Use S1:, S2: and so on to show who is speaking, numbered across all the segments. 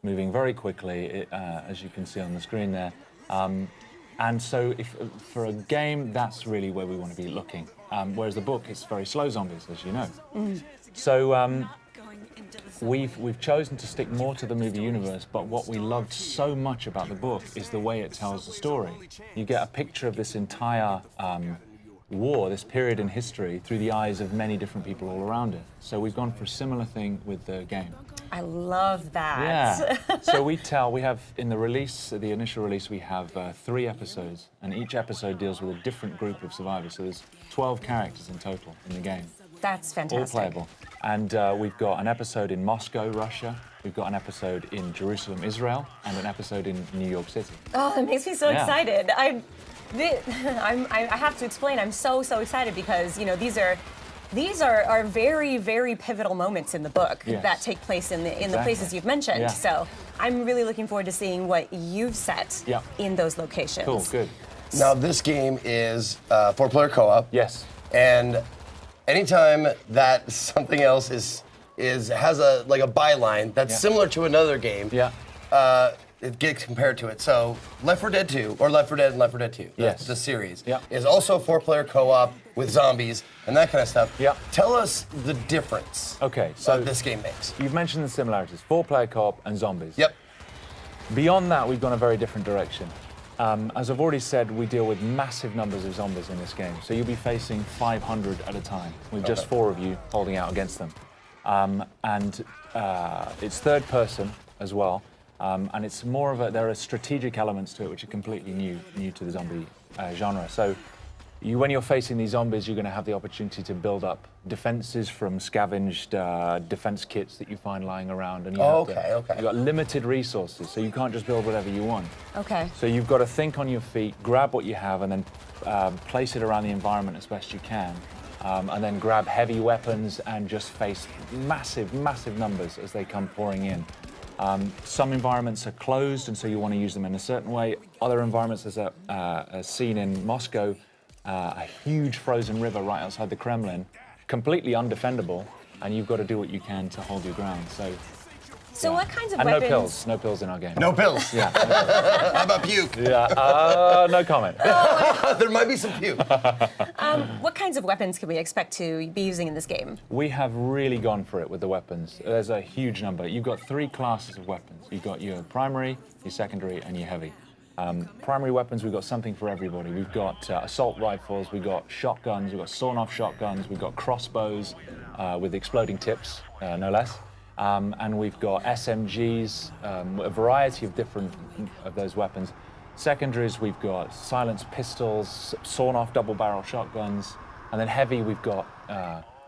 S1: moving very quickly, as you can see on the screen there. And so for a game, that's really where we want to be looking. Whereas the book, it's very slow zombies, as you know. So we've chosen to stick more to the movie universe, but what we loved so much about the book is the way it tells the story. You get a picture of this entire war, this period in history, through the eyes of many different people all around it. So we've gone for a similar thing with the game.
S2: I love that.
S1: Yeah. So we have, in the release, the initial release, we have 3 episodes, and each episode deals with a different group of survivors. So there's 12 characters in total in the game.
S2: That's fantastic.
S1: All playable. And we've got an episode in Moscow, Russia. We've got an episode in Jerusalem, Israel, and an episode in New York City.
S2: Oh, that makes me so excited. I have to explain, I'm so excited because, you know, these are very, very pivotal moments in the book that take place in the places you've mentioned. Yeah. So I'm really looking forward to seeing what you've set in those locations.
S1: Cool, good.
S3: Now, this game is 4-player co-op.
S1: Yes.
S3: And anytime that something else has a byline that's similar to another game, it gets compared to it. So Left 4 Dead 2, or Left 4 Dead and Left 4 Dead 2, the series, is also 4-player co-op with zombies and that kind of stuff.
S1: Yeah.
S3: Tell us the difference that this game makes.
S1: You've mentioned the similarities, 4-player co-op and zombies.
S3: Yep.
S1: Beyond that, we've gone a very different direction. As I've already said, we deal with massive numbers of zombies in this game. So you'll be facing 500 at a time, with just 4 of you holding out against them. It's third person as well. And it's more of there are strategic elements to it which are completely new to the zombie genre. So when you're facing these zombies, you're going to have the opportunity to build up defenses from scavenged defense kits that you find lying around. And you've got limited resources, so you can't just build whatever you want.
S2: Okay.
S1: So you've got to think on your feet, grab what you have, and then place it around the environment as best you can. And then grab heavy weapons and just face massive numbers as they come pouring in. Some environments are closed, and so you want to use them in a certain way. Other environments, there's a scene in Moscow, a huge frozen river right outside the Kremlin, completely undefendable, and you've got to do what you can to hold your ground.
S2: So what kinds of
S1: and
S2: weapons?
S1: no pills in our game.
S3: No pills?
S1: Yeah. No pills.
S3: How about puke?
S1: Yeah, no comment.
S3: There might be some puke.
S2: What kinds of weapons can we expect to be using in this game?
S1: We have really gone for it with the weapons. There's a huge number. You've got 3 classes of weapons. You've got your primary, your secondary, and your heavy. Primary weapons, we've got something for everybody. We've got assault rifles, we've got shotguns, we've got sawn-off shotguns, we've got crossbows with exploding tips, no less. And we've got SMGs, a variety of different of those weapons. Secondaries, we've got silenced pistols, sawn-off double-barrel shotguns, and then heavy, we've got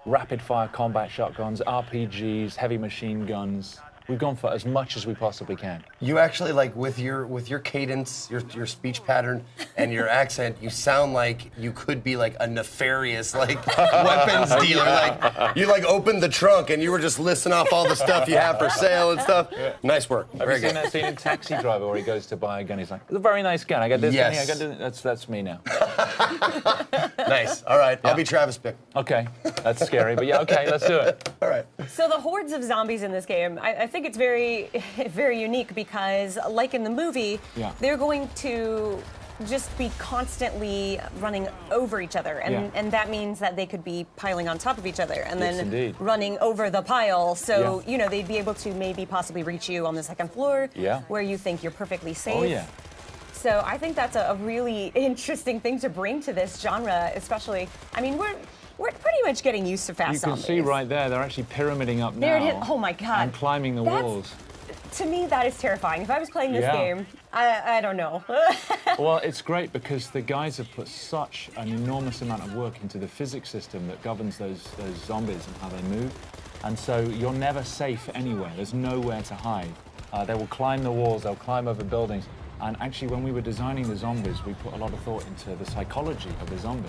S1: rapid-fire combat shotguns, RPGs, heavy machine guns. We've gone for as much as we possibly can.
S3: You actually, like, with your cadence, your speech pattern, and your accent, you sound like you could be like a nefarious weapons dealer. Like you opened the trunk and you were just listing off all the stuff you have for sale and stuff. Yeah. Nice work.
S1: Have you seen that scene in Taxi Driver where he goes to buy a gun? He's like, "It's a very nice gun. I got this gun. I got this." That's me now.
S3: Nice. All right. I'll be Travis Bick.
S1: Okay. That's scary, but yeah. Okay. Let's do it.
S3: All right.
S2: So the hordes of zombies in this game, I think it's very, very unique because, like in the movie, they're going to just be constantly running over each other, and that means that they could be piling on top of each other and then running over the pile. So you know they'd be able to maybe possibly reach you on the 2nd floor, where you think you're perfectly safe.
S1: Oh yeah.
S2: So I think that's a really interesting thing to bring to this genre, especially. I mean, we're pretty much getting used to fast zombies.
S1: You can see right there, they're actually pyramiding up now.
S2: There it is. Oh my God.
S1: And climbing the walls.
S2: To me, that is terrifying. If I was playing this game, I don't know.
S1: Well, it's great because the guys have put such an enormous amount of work into the physics system that governs those zombies and how they move. And so you're never safe anywhere. There's nowhere to hide. They will climb the walls, they'll climb over buildings. And actually, when we were designing the zombies, we put a lot of thought into the psychology of the zombie.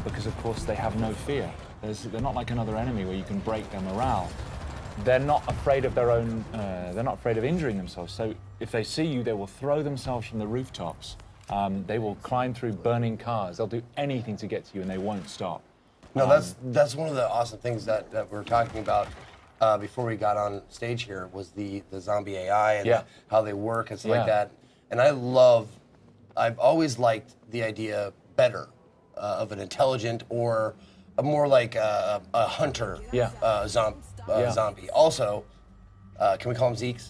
S1: Because, of course, they have no fear. They're not like another enemy where you can break their morale. They're not afraid of their own, they're not afraid of injuring themselves. So if they see you, they will throw themselves from the rooftops. They will climb through burning cars. They'll do anything to get to you, and they won't stop.
S3: No, that's one of the awesome things that we're talking about. before we got on stage here was the zombie AI and how they work and stuff like that. And I've always liked the idea better of an intelligent or a more like a hunter zombie. Also, can we call them Zeeks?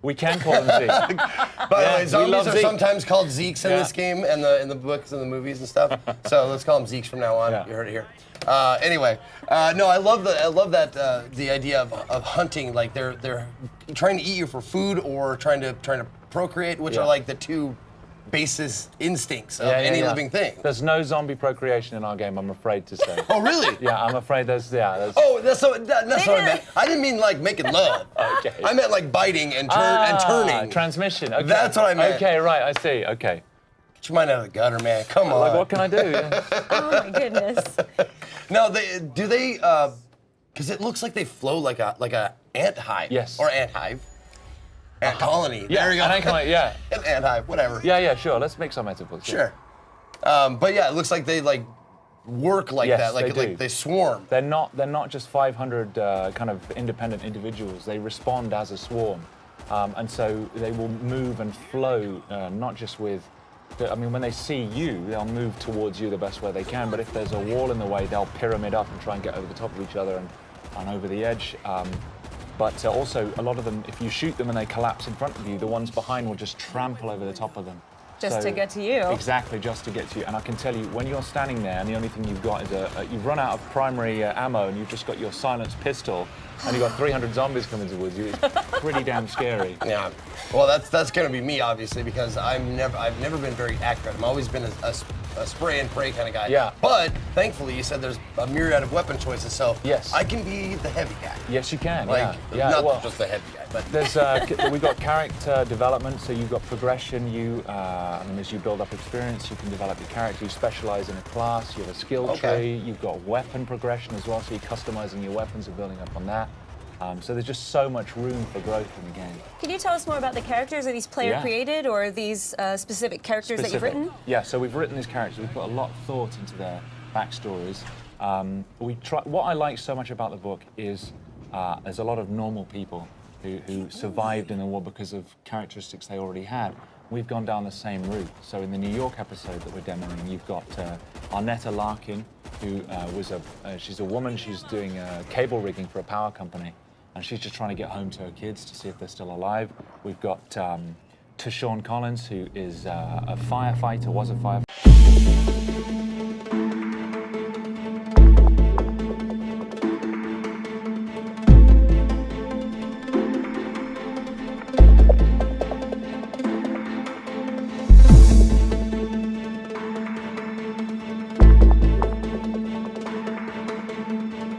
S1: We can call them Zeeks.
S3: By the way, zombies are sometimes called Zeeks in this game and in the books and the movies and stuff. So let's call them Zeeks from now on. You heard it here. Anyway, no, I love that the idea of hunting. Like they're trying to eat you for food or trying to procreate, which are like the two basis instincts of any living thing.
S1: There's no zombie procreation in our game, I'm afraid to say.
S3: Oh, really?
S1: Yeah, I'm afraid there's.
S3: Oh, that's what I meant. I didn't mean like making love.
S1: Okay.
S3: I meant like biting and turning.
S1: Transmission. Okay.
S3: That's what I meant.
S1: Okay, right, I see. Okay.
S3: Get your mind out of the gutter, man. Come on.
S1: Like, what can I do? Yeah.
S2: Oh my goodness.
S3: No, do they? Because it looks like they flow like a ant hive.
S1: Yes.
S3: Or ant hive. Ant colony.
S1: Yeah,
S3: there you go.
S1: an ant colony, yeah.
S3: An ant hive, whatever.
S1: Yeah, sure. Let's make some metaphors.
S3: Sure. But yeah, it looks like they like work like that. Like they swarm.
S1: They're not just 500 kind of independent individuals. They respond as a swarm, and so they will move and flow, not just with. I mean, when they see you, they'll move towards you the best way they can. But if there's a wall in the way, they'll pyramid up and try and get over the top of each other and over the edge. But also, a lot of them, if you shoot them and they collapse in front of you, the ones behind will just trample over the top of them.
S2: Just to get to you.
S1: Exactly, just to get to you. And I can tell you, when you're standing there and the only thing you've got is you've run out of primary ammo and you've just got your silenced pistol and you've got 300 zombies coming towards you, it's pretty damn scary.
S3: Yeah. Well, that's going to be me, obviously, because I've never been very accurate. I've always been a spray and pray kind of guy.
S1: Yeah.
S3: But thankfully, you said there's a myriad of weapon choices, so
S1: yes.
S3: I can be the heavy guy.
S1: Yes, you can.
S3: Like, not just the heavy guy, but
S1: there's we've got character development, so you've got progression. As you build up experience, you can develop your character. You specialize in a class. You have a skill tree. You've got weapon progression as well, so you're customizing your weapons and building up on that. So there's just so much room for growth in the game.
S2: Can you tell us more about the characters? Are these player created or are these specific characters that you've written?
S1: Yeah, so we've written these characters. We've put a lot of thought into their backstories. What I like so much about the book is there's a lot of normal people who survived in the war because of characteristics they already had. We've gone down the same route. So in the New York episode that we're demoing, you've got Arnetta Larkin, who she's a woman. She's doing cable rigging for a power company. And she's just trying to get home to her kids to see if they're still alive. We've got Tashawn Collins, who is a firefighter, was a firefighter.